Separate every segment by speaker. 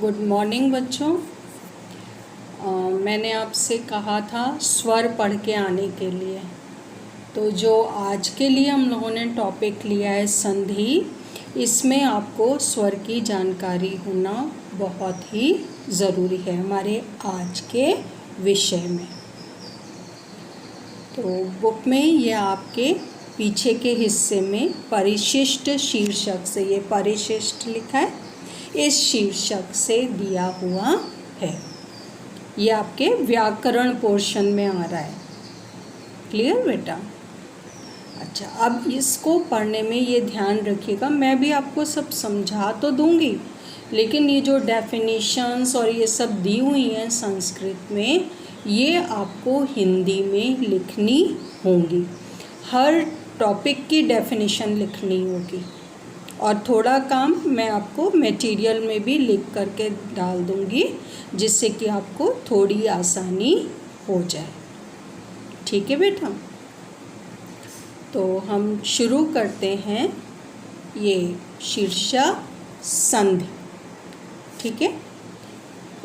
Speaker 1: Good morning बच्चों। मैंने आपसे कहा था स्वर पढ़ के आने के लिए, तो जो आज के लिए हम लोगों ने टॉपिक लिया है संधि, इसमें आपको स्वर की जानकारी होना बहुत ही ज़रूरी है हमारे आज के विषय में। तो बुक में ये आपके पीछे के हिस्से में परिशिष्ट शीर्षक से, ये परिशिष्ट लिखा है, इस शीर्षक से दिया हुआ है। ये आपके व्याकरण पोर्शन में आ रहा है। क्लियर बेटा? अच्छा, अब इसको पढ़ने में ये ध्यान रखिएगा, मैं भी आपको सब समझा तो दूंगी, लेकिन ये जो डेफिनेशंस और ये सब दी हुई हैं संस्कृत में, ये आपको हिंदी में लिखनी होंगी। हर टॉपिक की डेफिनेशन लिखनी होगी, और थोड़ा काम मैं आपको मटेरियल में भी लिख करके डाल दूंगी, जिससे कि आपको थोड़ी आसानी हो जाए। ठीक है बेटा? तो हम शुरू करते हैं। ये शीर्षक संधि, ठीक है।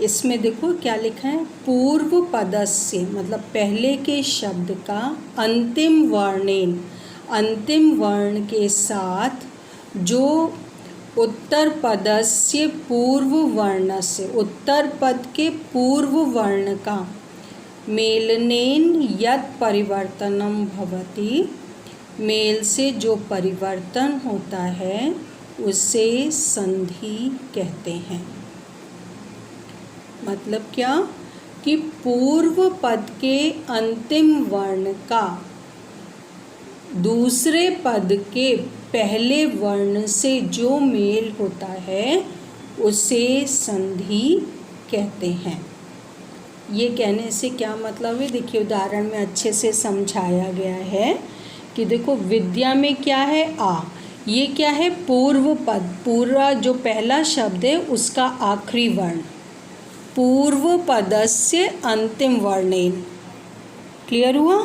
Speaker 1: इसमें देखो क्या लिखा है, पूर्व पदस्य मतलब पहले के शब्द का अंतिम वर्णेन, अंतिम वर्ण के साथ जो उत्तर पदस्य पूर्व वर्ण से, उत्तर पद के पूर्व वर्ण का मेलनेन यत् परिवर्तनम भवति, मेल से जो परिवर्तन होता है उसे संधि कहते हैं। मतलब क्या कि पूर्व पद के अंतिम वर्ण का दूसरे पद के पहले वर्ण से जो मेल होता है उसे संधि कहते हैं। ये कहने से क्या मतलब है, देखिए उदाहरण में अच्छे से समझाया गया है कि देखो विद्या में क्या है आ, ये क्या है पूर्व पद, पूरा जो पहला शब्द है उसका आखिरी वर्ण, पूर्व पदस्य अंतिम वर्णेन। क्लियर हुआ?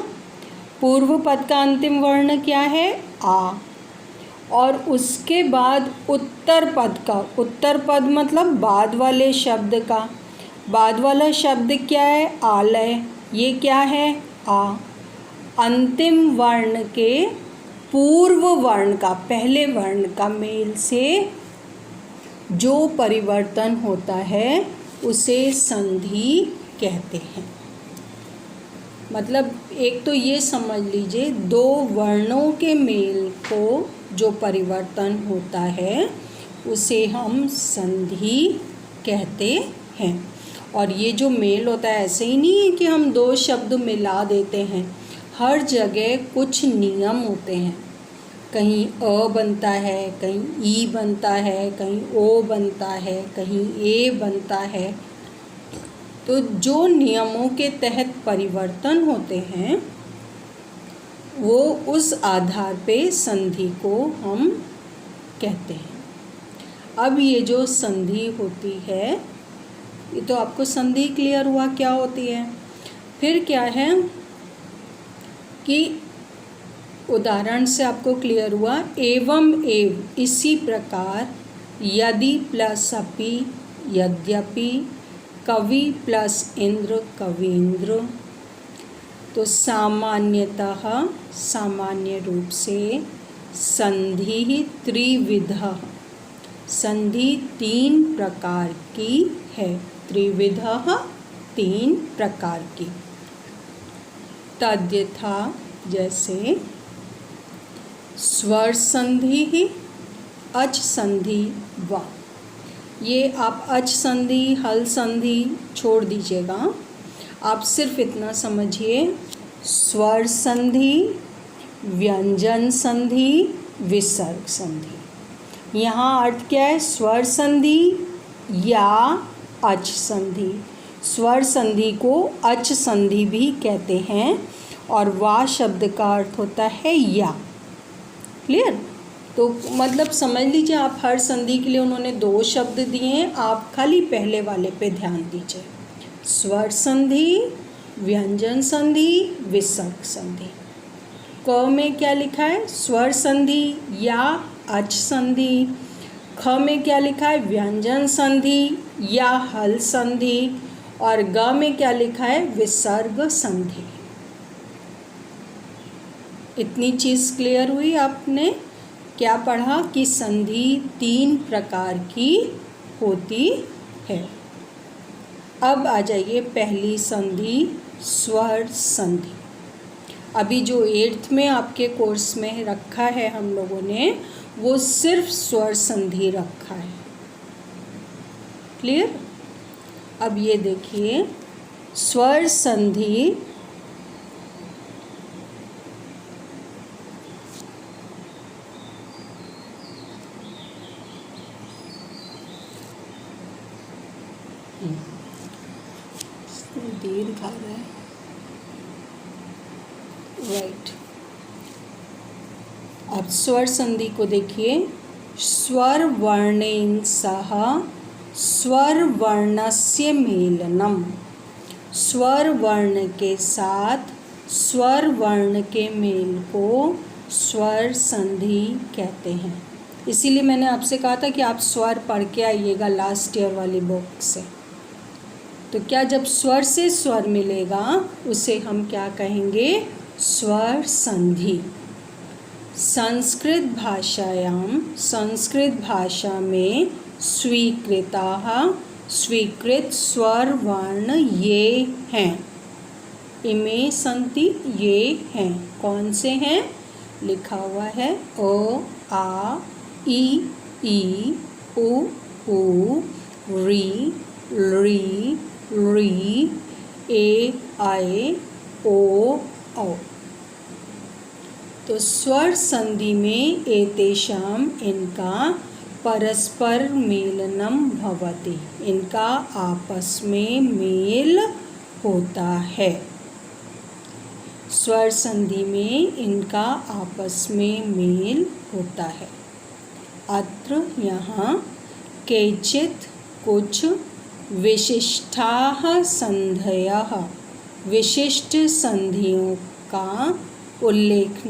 Speaker 1: पूर्व पद का अंतिम वर्ण क्या है आ, और उसके बाद उत्तर पद का, उत्तर पद मतलब बाद वाले शब्द का, बाद वाला शब्द क्या है आलय, ये क्या है आ, अंतिम वर्ण के पूर्व वर्ण का, पहले वर्ण का मेल से जो परिवर्तन होता है उसे संधि कहते हैं। मतलब एक तो ये समझ लीजिए, दो वर्णों के मेल को जो परिवर्तन होता है उसे हम संधि कहते हैं। और ये जो मेल होता है ऐसे ही नहीं है कि हम दो शब्द मिला देते हैं, हर जगह कुछ नियम होते हैं। कहीं अ बनता है, कहीं ई बनता है, कहीं ओ बनता है, कहीं ए बनता है। तो जो नियमों के तहत परिवर्तन होते हैं वो उस आधार पे संधि को हम कहते हैं। अब ये जो संधि होती है, ये तो आपको संधि क्लियर हुआ क्या होती है। फिर क्या है कि उदाहरण से आपको क्लियर हुआ, एवं एव, इसी प्रकार, यदि प्लस अपि, यद्यपि, कवि प्लस इंद्र कवींद्र। तो सामान्यतः, सामान्य रूप से संधि त्रिविधः, संधि तीन प्रकार की है, त्रिविधः तीन प्रकार की। तद्यथा जैसे स्वर संधि, अच संधि व, ये आप अच संधि हल संधि छोड़ दीजिएगा, आप सिर्फ इतना समझिए, स्वर संधि, व्यंजन संधि, विसर्ग संधि। यहाँ अर्थ क्या है, स्वर संधि या अच संधि। स्वर संधि को अच संधि भी कहते हैं, और वा शब्द का अर्थ होता है या। क्लियर? तो मतलब समझ लीजिए, आप हर संधि के लिए उन्होंने दो शब्द दिए हैं, आप खाली पहले वाले पे ध्यान दीजिए। स्वर संधि, व्यंजन संधि, विसर्ग संधि। क में क्या लिखा है, स्वर संधि या अच संधि। ख में क्या लिखा है, व्यंजन संधि या हल संधि, और ग में क्या लिखा है, विसर्ग संधि। इतनी चीज़ क्लियर हुई। आपने क्या पढ़ा कि संधि 3 प्रकार की होती है। अब आ जाइए पहली संधि, स्वर संधि। अभी जो 8th में आपके कोर्स में रखा है हम लोगों ने, वो सिर्फ स्वर संधि रखा है। क्लियर। अब ये देखिए स्वर संधि दीर्घ आ रहा है, राइट। अब स्वर संधि को देखिए, स्वर वर्णेन सह स्वर वर्णस्य मेलनम। स्वर वर्ण के साथ स्वर वर्ण के मेल को स्वर संधि कहते हैं। इसीलिए मैंने आपसे कहा था कि आप स्वर पढ़ के आइएगा लास्ट ईयर वाली बुक से। तो क्या, जब स्वर से स्वर मिलेगा उसे हम क्या कहेंगे, स्वर संधि। संस्कृत भाषायां, संस्कृत भाषा में स्वीकृताः, स्वीकृत स्वर वर्ण ये हैं। इमे संति, ये हैं। कौन से हैं, लिखा हुआ है अ, आ, ई, उ, री, री, ए, आई, ओ, औ। तो स्वर संधि में एतेषाम, इनका परस्पर मेलनम भवति, इनका आपस में मेल होता है। स्वर संधि में इनका आपस में मेल होता है। अत्र, यहाँ, केचित्, कुछ, विशिष्टाः संधयः, विशिष्ट संधियों का उल्लेख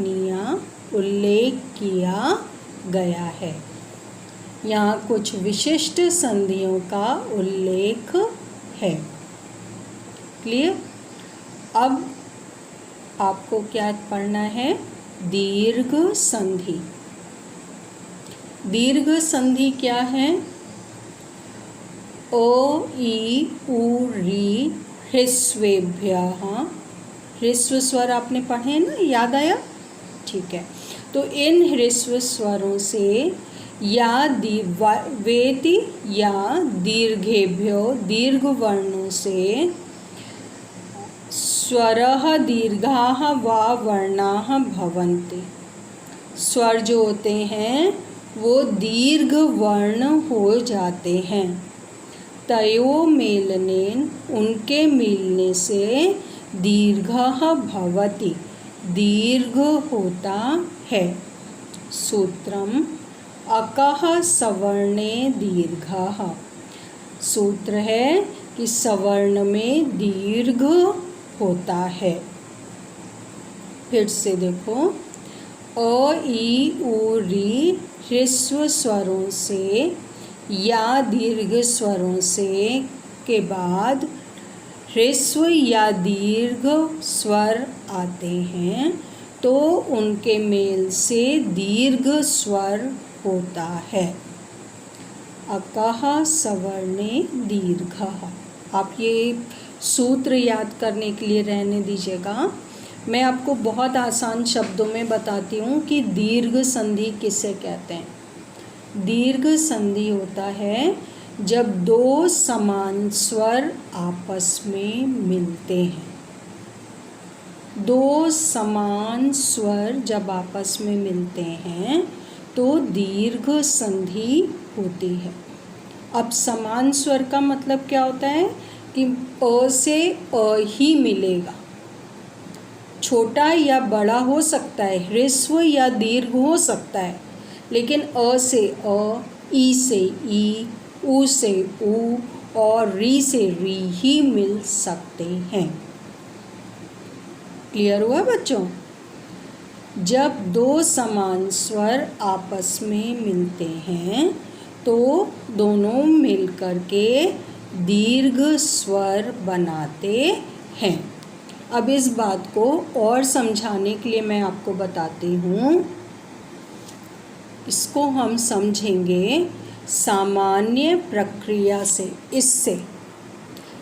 Speaker 1: किया गया है। यहाँ कुछ विशिष्ट संधियों का उल्लेख है। क्लियर। अब आपको क्या पढ़ना है, दीर्घ संधि। दीर्घ संधि क्या है, ओ, ई, उ, री, ह्रस्वेभ्यः। ह्रस्व स्वर आपने पढ़े ना, याद आया, ठीक है। तो इन ह्रस्व स्वरों से या वेति या दीर्घेभ्यो, दीर्घ वर्णों से स्वरः दीर्घाः वा वर्णाः भवन्ति। स्वर जो होते हैं वो दीर्घ वर्ण हो जाते हैं। तयो मेलनेन, उनके मिलने से दीर्घः भवति, दीर्घ होता है। सूत्रम, अकः सवर्णे दीर्घः। सूत्र है कि सवर्ण में दीर्घ होता है। फिर से देखो, अ, ई, उ, री ह्रस्व स्वरों से या दीर्घ स्वरों से के बाद ह्रस्व या दीर्घ स्वर आते हैं तो उनके मेल से दीर्घ स्वर होता है। अकः सवर्णे दीर्घः। आप ये सूत्र याद करने के लिए रहने दीजिएगा। मैं आपको बहुत आसान शब्दों में बताती हूँ कि दीर्घ संधि किसे कहते हैं। दीर्घ संधि होता है जब दो समान स्वर आपस में मिलते हैं। दो समान स्वर जब आपस में मिलते हैं तो दीर्घ संधि होती है। अब समान स्वर का मतलब क्या होता है कि अ से अ ही मिलेगा। छोटा या बड़ा हो सकता है, ह्रस्व या दीर्घ हो सकता है, लेकिन अ से अ, ई से ई, उ से उ और री से री ही मिल सकते हैं। क्लियर हुआ बच्चों? जब दो समान स्वर आपस में मिलते हैं तो दोनों मिलकर के दीर्घ स्वर बनाते हैं। अब इस बात को और समझाने के लिए मैं आपको बताती हूँ। इसको हम समझेंगे सामान्य प्रक्रिया से। इससे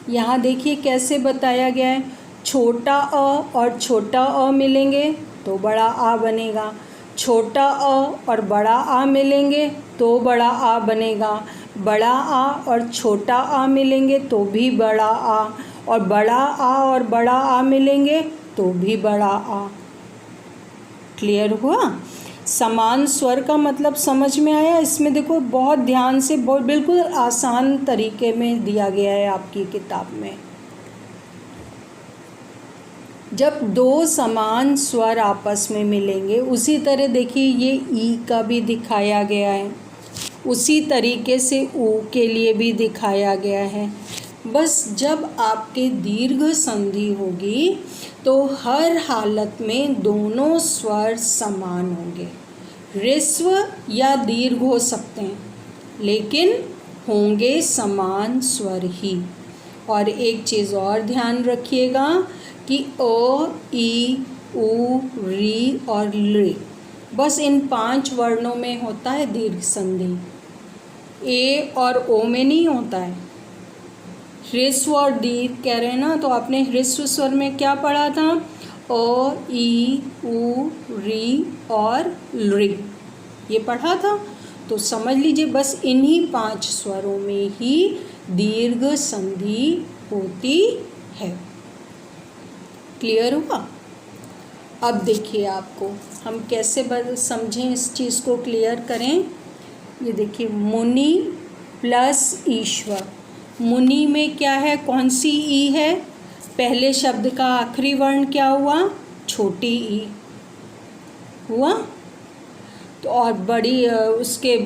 Speaker 1: यहाँ देखिए कैसे बताया गया है, छोटा अ और छोटा अ मिलेंगे तो बड़ा आ बनेगा, छोटा अ और बड़ा आ मिलेंगे तो बड़ा आ बनेगा, बड़ा आ और छोटा आ मिलेंगे तो भी बड़ा आ, और बड़ा आ और बड़ा आ मिलेंगे तो भी बड़ा आ। क्लियर हुआ? समान स्वर का मतलब समझ में आया? इसमें देखो बहुत ध्यान से, बहुत बिल्कुल आसान तरीके में दिया गया है आपकी किताब में। जब दो समान स्वर आपस में मिलेंगे, उसी तरह देखिए ये ई का भी दिखाया गया है, उसी तरीके से ऊ के लिए भी दिखाया गया है। बस जब आपके दीर्घ संधि होगी तो हर हालत में दोनों स्वर समान होंगे। ह्रस्व या दीर्घ हो सकते हैं, लेकिन होंगे समान स्वर ही। और एक चीज़ और ध्यान रखिएगा कि अ, ई, उ, री और लृ, बस इन 5 वर्णों में होता है दीर्घ संधि। ए और ओ में नहीं होता है। ह्रस्व और दीर्घ कह रहे हैं ना, तो आपने ह्रस्व स्वर में क्या पढ़ा था? अ, ई, उ, री और लृ, ये पढ़ा था। तो समझ लीजिए बस इन्हीं 5 स्वरों में ही दीर्घ संधि होती है। क्लियर हुआ? अब देखिए आपको हम कैसे समझें, इस चीज़ को क्लियर करें। ये देखिए मुनि प्लस ईश्वर। मुनि में क्या है, कौन सी ई है? पहले शब्द का आखिरी वर्ण क्या हुआ? छोटी ई हुआ। तो और बड़ी, उसके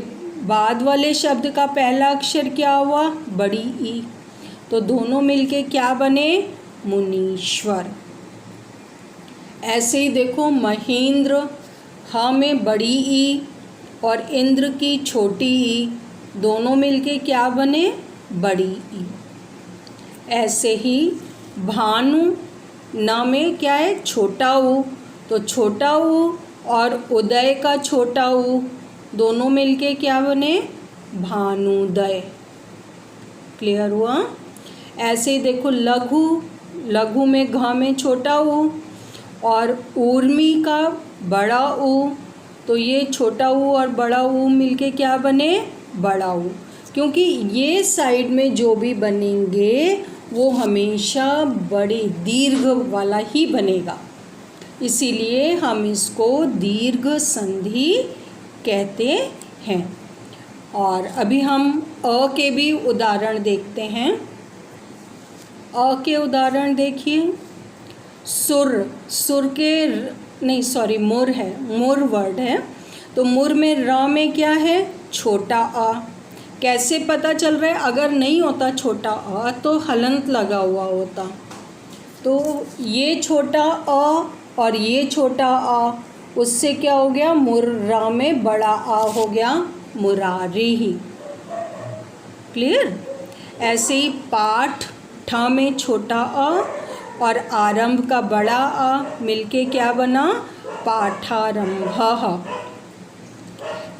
Speaker 1: बाद वाले शब्द का पहला अक्षर क्या हुआ? बड़ी ई। तो दोनों मिलके क्या बने? मुनीश्वर। ऐसे ही देखो महेंद्र, ह में बड़ी ई और इंद्र की छोटी ई, दोनों मिलके क्या बने? बड़ी ई। ऐसे ही भानु, न में क्या है? छोटा ऊ, तो छोटा ऊ और उदय का छोटा ऊ, दोनों मिलके क्या बने? भानुदय। क्लियर हुआ? ऐसे ही देखो लघु, लघु में घ में छोटा ऊ और ऊर्मी का बड़ा ऊ, तो ये छोटा ऊ और बड़ा ऊ मिलके क्या बने? बड़ा ऊ। क्योंकि ये साइड में जो भी बनेंगे वो हमेशा बड़ी दीर्घ वाला ही बनेगा, इसीलिए हम इसको दीर्घ संधि कहते हैं। और अभी हम अ के भी उदाहरण देखते हैं। अ के उदाहरण देखिए। सुर, सुर के नहीं सॉरी मुर है, मुर वर्ड है। तो मुर में र में क्या है? छोटा आ। कैसे पता चल रहा है? अगर नहीं होता छोटा अ तो हलंत लगा हुआ होता। तो ये छोटा अ और ये छोटा आ, उससे क्या हो गया? मुर्रा में बड़ा आ हो गया, मुरारी ही। क्लियर? ऐसे ही पाठ, ठ में छोटा अ और आरंभ का बड़ा आ मिलके क्या बना? पाठारंभ।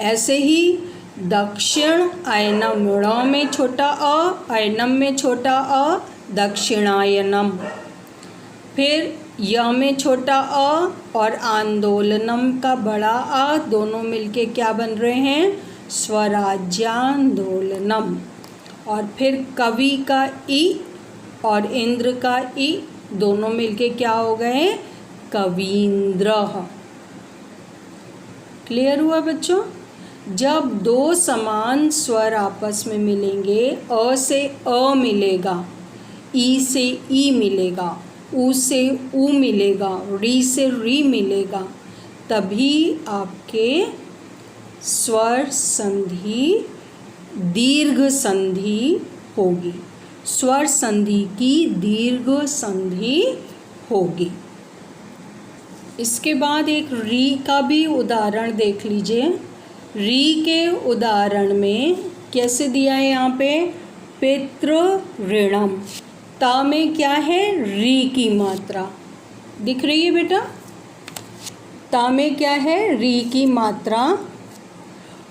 Speaker 1: ऐसे ही दक्षिण, आयनम, ण में छोटा अ, आयनम में छोटा अ, दक्षिणायनम। फिर य में छोटा अ और आंदोलनम का बड़ा आ, दोनों मिलके क्या बन रहे हैं? स्वराज्यांदोलनम। और फिर कवि का ई और इंद्र का ई, दोनों मिलके क्या हो गए? कवींद्र। क्लियर हुआ बच्चों? जब दो समान स्वर आपस में मिलेंगे, अ से अ मिलेगा, ई से ई मिलेगा, उ से उ मिलेगा, री से री मिलेगा, तभी आपके स्वर संधि दीर्घ संधि होगी। स्वर संधि की दीर्घ संधि होगी। इसके बाद एक री का भी उदाहरण देख लीजिए। री के उदाहरण में कैसे दिया है यहाँ पे, पितृ ऋणम। ता में क्या है, री की मात्रा दिख रही है बेटा, ता में क्या है, री की मात्रा,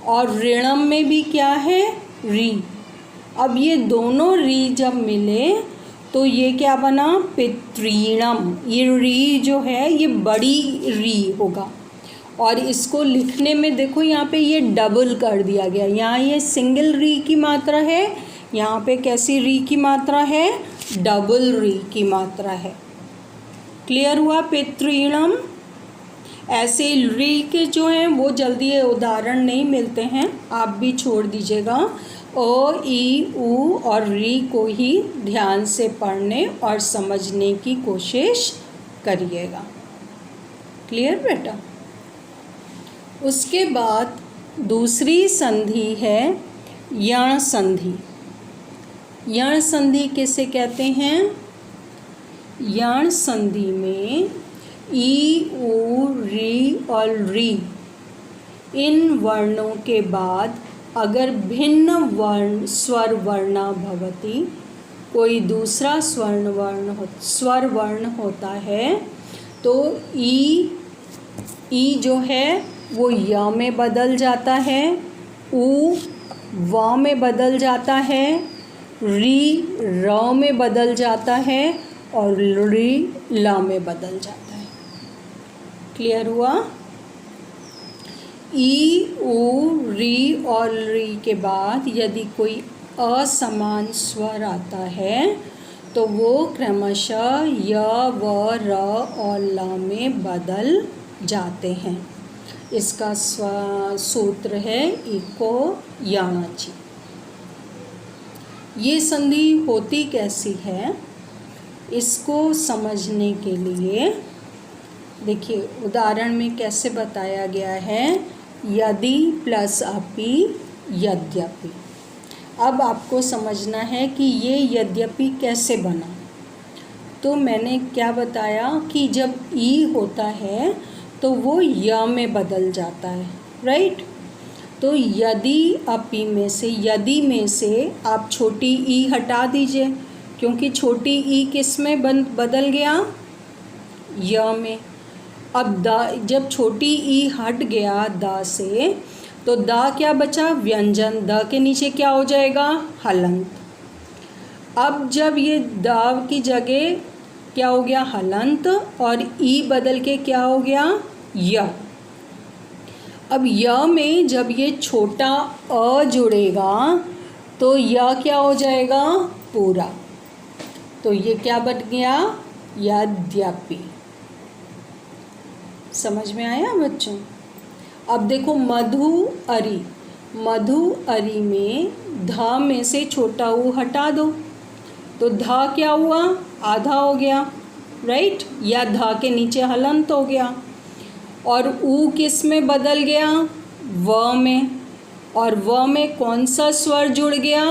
Speaker 1: और ऋणम में भी क्या है, री। अब ये दोनों री जब मिले तो ये क्या बना, पितृणम। ये री जो है ये बड़ी री होगा, और इसको लिखने में देखो यहाँ पे ये डबल कर दिया गया। यहाँ ये सिंगल री की मात्रा है, यहाँ पे कैसी री की मात्रा है, डबल री की मात्रा है। क्लियर हुआ, पितृणम। ऐसे री के जो हैं वो जल्दी उदाहरण नहीं मिलते हैं, आप भी छोड़ दीजिएगा। अ, ई, उ और री को ही ध्यान से पढ़ने और समझने की कोशिश करिएगा। क्लियर बेटा। उसके बाद दूसरी संधि है यण संधि। यण संधि किसे कहते हैं, यण संधि में ई, उ, री और री इन वर्णों के बाद अगर भिन्न वर्ण स्वर वर्णा भवति, कोई दूसरा स्वर वर्ण होता है तो ई जो है वो य में बदल जाता है, उ व में बदल जाता है, री र में बदल जाता है और री ल में बदल जाता है। क्लियर हुआ। ई, उ, री और री के बाद यदि कोई असमान स्वर आता है तो वो क्रमशः य, व, र और ल में बदल जाते हैं। इसका सूत्र है इको याणाची। ये संधि होती कैसी है, इसको समझने के लिए देखिए उदाहरण में कैसे बताया गया है, यदि प्लस अपि यद्यपि। अब आपको समझना है कि ये यद्यपि कैसे बना। तो मैंने क्या बताया कि जब ई होता है तो वो य में बदल जाता है, राइट। तो यदि अपि में से, यदि में से आप छोटी ई हटा दीजिए, क्योंकि छोटी ई किस में बदल गया, य में। अब द, जब छोटी ई हट गया द से तो द क्या बचा, व्यंजन। द के नीचे क्या हो जाएगा, हलंत। अब जब ये द की जगह क्या हो गया, हलंत, और ई बदल के क्या हो गया, य। अब य में जब ये छोटा अ जुड़ेगा तो य क्या हो जाएगा, पूरा। तो ये क्या बन गया, यद्यपि। समझ में आया बच्चों। अब देखो मधु अरी, मधु अरी में ध में से छोटा ऊ हटा दो तो ध क्या हुआ, आधा हो गया, राइट, या ध के नीचे हलंत हो गया। और ऊ किस में बदल गया, व में, और व में कौन सा स्वर जुड़ गया,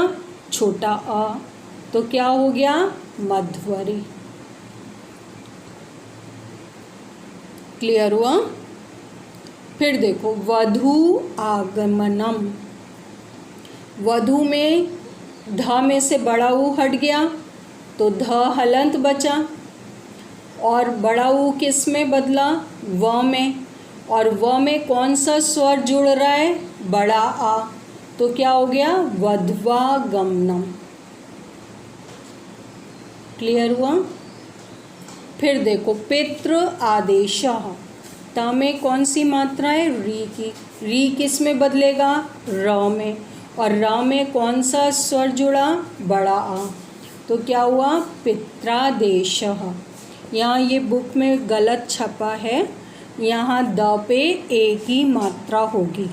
Speaker 1: छोटा अ, तो क्या हो गया, मध्वरी। क्लियर हुआ। फिर देखो वधू आगमनम, वधू में ध में से बड़ा ऊ हट गया तो ध हलंत बचा, और बड़ा ऊ किस में बदला, व में, और व में कौन सा स्वर जुड़ रहा है, बड़ा आ, तो क्या हो गया, वध्वागमनम। क्लियर हुआ। फिर देखो पितृ आदेशः, त में कौन सी मात्रा है, री की। री किस में बदलेगा, र में, और र में कौन सा स्वर जुड़ा, बड़ा आ, तो क्या हुआ, पित्रादेशः। यहाँ ये बुक में गलत छपा है, यहाँ द पे ए की मात्रा होगी,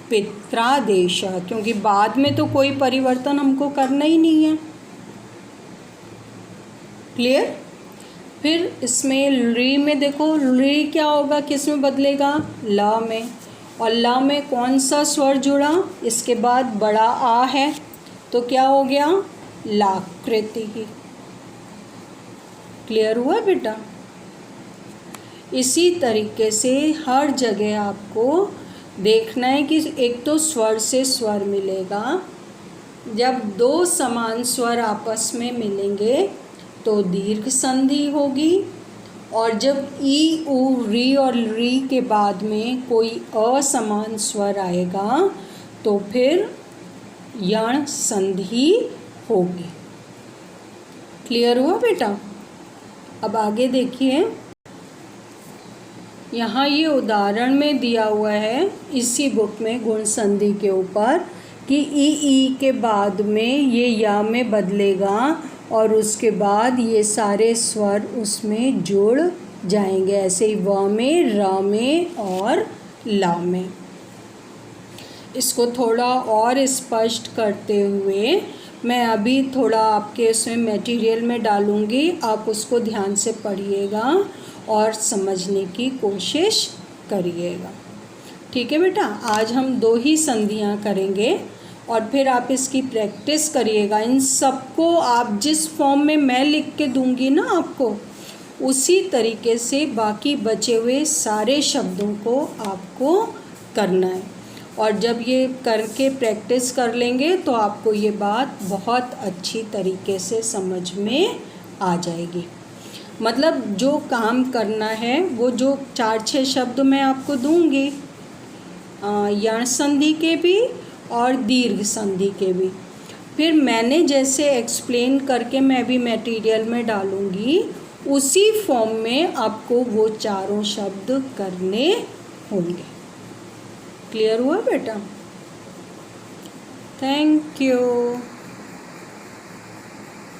Speaker 1: पित्रादेशः, क्योंकि बाद में तो कोई परिवर्तन हमको करना ही नहीं है। क्लियर। फिर इसमें री में देखो, री क्या होगा, किस में बदलेगा, ल में, और ल में कौन सा स्वर जुड़ा, इसके बाद बड़ा आ है, तो क्या हो गया, लाकृति ही। क्लियर हुआ बेटा। इसी तरीके से हर जगह आपको देखना है कि एक तो स्वर से स्वर मिलेगा, जब दो समान स्वर आपस में मिलेंगे तो दीर्घ संधि होगी, और जब ई, ऊ, री और री के बाद में कोई असमान स्वर आएगा तो फिर यण संधि होगी। क्लियर हुआ बेटा? अब आगे देखिए, यहाँ ये उदाहरण में दिया हुआ है इसी बुक में गुण संधि के ऊपर कि ई के बाद में ये या में बदलेगा और उसके बाद ये सारे स्वर उसमें जुड़ जाएंगे, ऐसे ही व में, र में और ला में। इसको थोड़ा और स्पष्ट करते हुए मैं अभी थोड़ा आपके उसमें मटेरियल में डालूँगी, आप उसको ध्यान से पढ़िएगा और समझने की कोशिश करिएगा। ठीक है बेटा? आज हम 2 ही संधियां करेंगे और फिर आप इसकी प्रैक्टिस करिएगा। इन सबको आप जिस फॉर्म में मैं लिख के दूंगी ना आपको, उसी तरीके से बाकी बचे हुए सारे शब्दों को आपको करना है। और जब ये करके प्रैक्टिस कर लेंगे तो आपको ये बात बहुत अच्छी तरीके से समझ में आ जाएगी। मतलब जो काम करना है वो जो 4-6 शब्द मैं आपको दूंगी, यण संधि के भी और दीर्घ संधि के भी, फिर मैंने जैसे एक्सप्लेन करके मैं भी मटेरियल में डालूंगी, उसी फॉर्म में आपको वो चारों शब्द करने होंगे। क्लियर हुआ बेटा? Thank you.